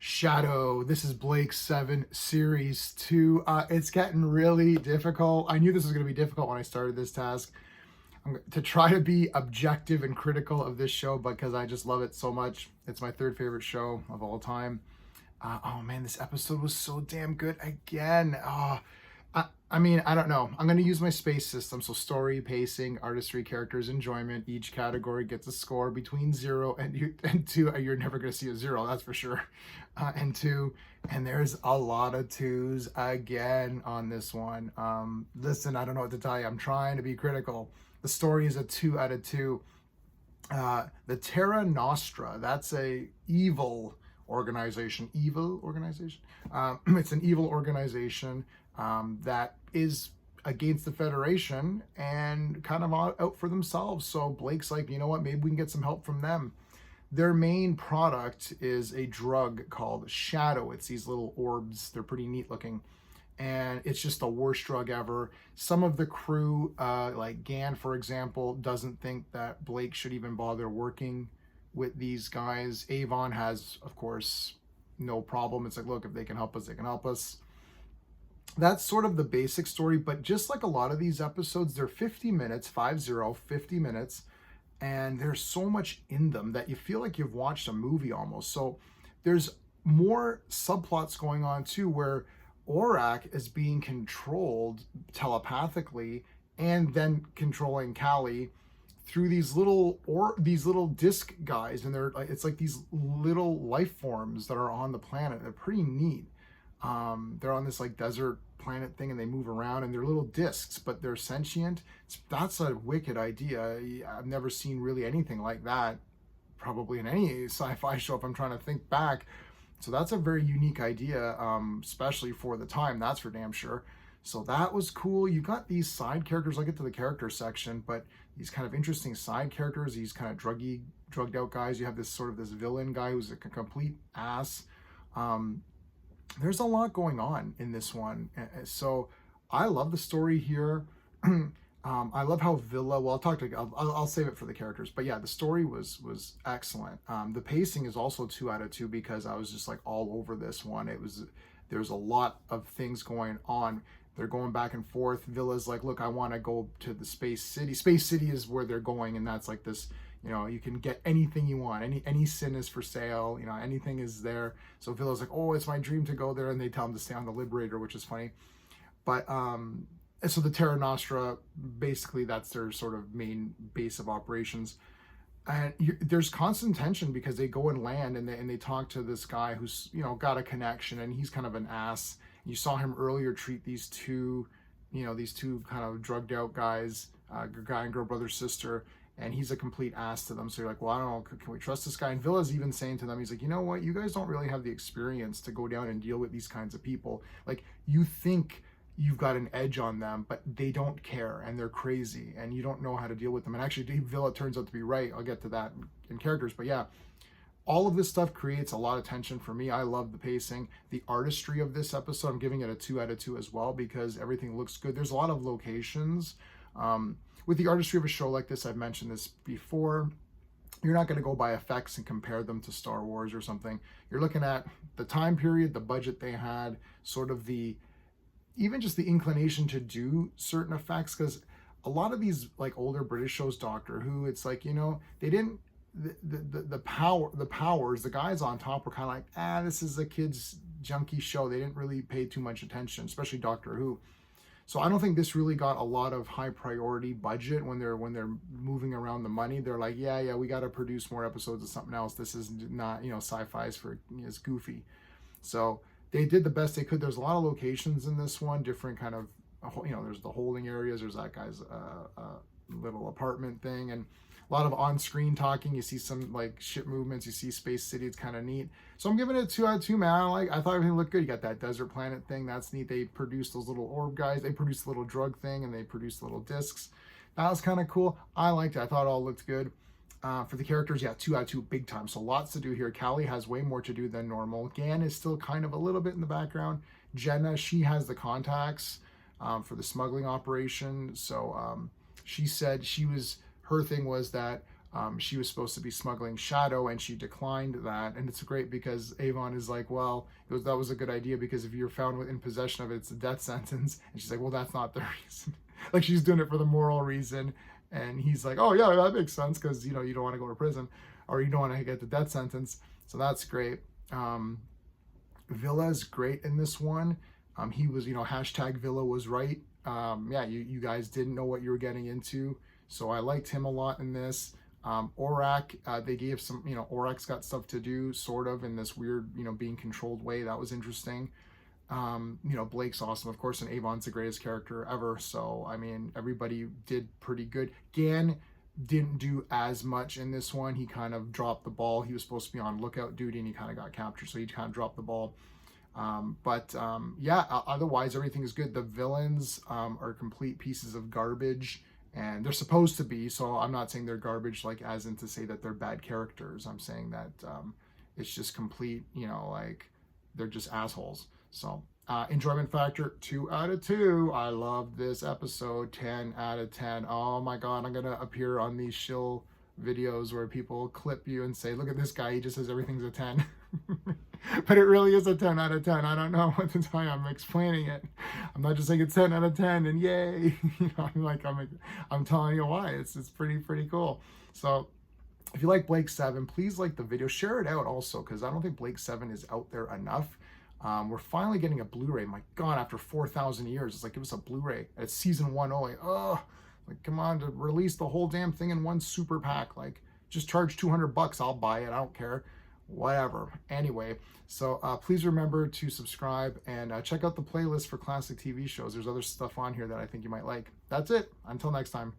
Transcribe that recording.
Shadow. This is Blake 7 Series 2. It's getting really difficult. I knew this was going to be difficult when I started this task. To try to be objective and critical of this show because I just love it so much. It's my third favorite show of all time. Oh man, this episode was so damn good again. I mean, I don't know. I'm going to use my space system. So story, pacing, artistry, characters, enjoyment. Each category gets a score between 0 and 2. You're never going to see a 0, that's for sure. And 2. And there's a lot of 2s again on this one. Listen, I don't know what to tell you. I'm trying to be critical. The story is a 2 out of 2. The Terra Nostra, that's a evil organization. It's an evil organization that is against the Federation and kind of out for themselves. So Blake's like, you know what, maybe we can get some help from them. Their main product is a drug called Shadow. It's these little orbs. They're pretty neat looking. And it's just the worst drug ever. Some of the crew, like Gan, for example, doesn't think that Blake should even bother working with these guys. Avon has, of course, no problem. It's like, look, if they can help us, they can help us. That's sort of the basic story, but just like a lot of these episodes, they're 50 minutes, 50 minutes, and there's so much in them that you feel like you've watched a movie almost. So there's more subplots going on too, where Aurak is being controlled telepathically and then controlling Callie through these little disc guys, and it's like these little life forms that are on the planet. They're pretty neat. They're on this like desert planet thing, and they move around, and they're little discs, but they're sentient. That's a wicked idea. I've never seen really anything like that, probably in any sci-fi show if I'm trying to think back. So that's a very unique idea, especially for the time, that's for damn sure. So that was cool. You got these side characters. I'll get to the character section, but these kind of interesting side characters, these kind of drugged out guys. You have this villain guy who's a complete ass. There's a lot going on in this one. So I love the story here. I love how Villa, well, I'll save it for the characters, but yeah, the story was excellent. The pacing is also 2 out of 2 because I was just like all over this one. There's a lot of things going on. They're going back and forth. Villa's like, look, I want to go to the Space City. Space City is where they're going, and that's like this, you can get anything you want. Any sin is for sale, anything is there. So Villa's like, oh, it's my dream to go there, and they tell him to stay on the Liberator, which is funny. But so the Terra Nostra, basically that's their sort of main base of operations. And there's constant tension because they go and land, and they talk to this guy who's got a connection, and he's kind of an ass. You saw him earlier treat these two kind of drugged out guys, guy and girl, brother, sister, and he's a complete ass to them. So you're like, well, I don't know, can we trust this guy? And Villa's even saying to them, he's like, you know what, you guys don't really have the experience to go down and deal with these kinds of people. Like, you think you've got an edge on them, but they don't care, and they're crazy, and you don't know how to deal with them. And actually, Villa turns out to be right. I'll get to that in characters, but yeah, all of this stuff creates a lot of tension for me. I love the pacing, the artistry of this episode. I'm giving it a 2 out of 2 as well because everything looks good. There's a lot of locations. With the artistry of a show like this, I've mentioned this before, you're not going to go by effects and compare them to Star Wars or something. You're looking at the time period, the budget they had, sort of even just the inclination to do certain effects, because a lot of these like older British shows, Doctor Who, it's like, they didn't, the powers, the guys on top were kind of like, this is a kid's junky show. They didn't really pay too much attention, especially Doctor Who. So I don't think this really got a lot of high priority budget when they're moving around the money. They're like, yeah, we got to produce more episodes of something else. This is not, sci-fi's for, it's goofy. So they did the best they could. There's a lot of locations in this one, different kind of, there's the holding areas. There's that guy's little apartment thing, and a lot of on-screen talking. You see some like ship movements. You see Space City. It's kind of neat. So I'm giving it a 2 out of 2, man. I thought everything looked good. You got that desert planet thing. That's neat. They produced those little orb guys. They produced the little drug thing, and they produced little discs. That was kind of cool. I liked it. I thought it all looked good. For the characters, yeah, 2 out of 2, big time. So lots to do here. Callie has way more to do than normal. Gan is still kind of a little bit in the background. Jenna, she has the contacts for the smuggling operation. So she said her thing was that She was supposed to be smuggling Shadow, and she declined that. And it's great because Avon is like, well, that was a good idea, because if you're found in possession of it, it's a death sentence. And she's like, well, that's not the reason. Like, she's doing it for the moral reason. And he's like, oh yeah, that makes sense, because you don't want to go to prison, or you don't want to get the death sentence. So that's great. Villa's great in this one. He was, hashtag Villa was right. Yeah, you guys didn't know what you were getting into. So I liked him a lot in this. Orak, they gave some, Orak's got stuff to do, sort of, in this weird, being controlled way. That was interesting. Blake's awesome, of course, and Avon's the greatest character ever. So, I mean, everybody did pretty good. Gan didn't do as much in this one. He kind of dropped the ball. He was supposed to be on lookout duty, and he kind of got captured, so he kind of dropped the ball. Yeah, otherwise everything is good. The villains are complete pieces of garbage, and they're supposed to be, so I'm not saying they're garbage like as in to say that they're bad characters. I'm saying that it's just complete, like they're just assholes. So enjoyment factor 2 out of 2. I love this episode. 10 out of 10. Oh my god, I'm gonna appear on these shill videos where people clip you and say, look at this guy, he just says everything's a 10. But it really is a 10 out of 10. I don't know what to tell you. I'm explaining it. I'm not just saying it's 10 out of 10 and yay. I'm telling you why. It's pretty cool. So if you like Blake 7, please like the video. Share it out also, because I don't think Blake 7 is out there enough. We're finally getting a Blu-ray. My god, after 4,000 years, it's like, give us a Blu-ray. It's season 1 only. Oh, like, come on, to release the whole damn thing in one super pack. Like, just charge $200. I'll buy it. I don't care. Whatever. Anyway, so please remember to subscribe and check out the playlist for classic TV shows. There's other stuff on here that I think you might like. That's it. Until next time.